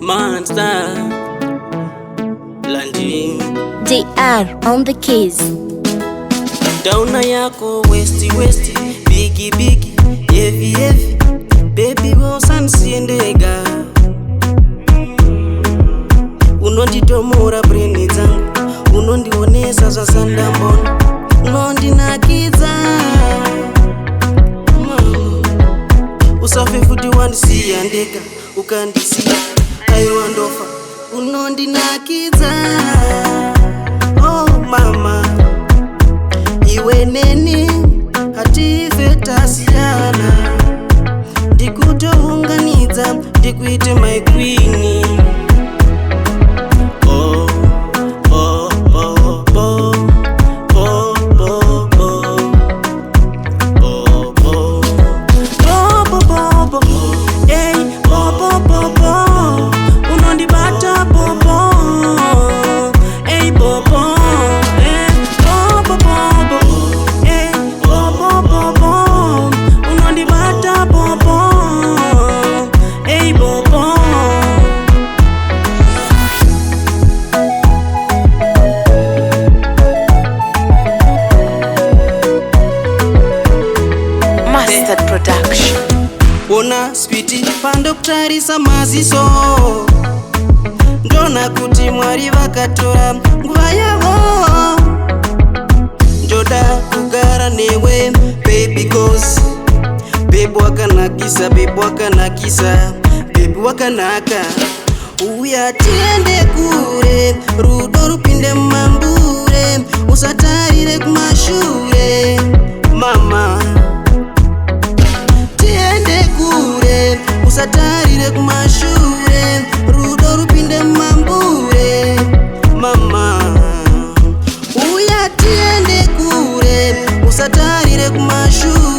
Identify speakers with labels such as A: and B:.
A: Monster Landing
B: JR on the keys.
A: Dauna yako westi bigi heavy baby wosan siendega unonditomora brain dzangu unondionesa zvasandambona unondinakidza usafe futi wandisiya ndega ukandisiya aiwa ndofa unondinakidza oh mama iwe neni hatife tasiyana ndikutounganidza ndikuite my queen.
B: Production.
A: Ona spiti pandoktarisa maziso ndona kuti Mwari vakatora nguva yavo ndoda kugara newe baby cause baby wakanakisa baby wakanaka uya tiende kure rudo rupinde mumambure usatarire kumashure mama usatarire kumashure rudo rupinde mumambure mama uya tiende kure usatarire kumashure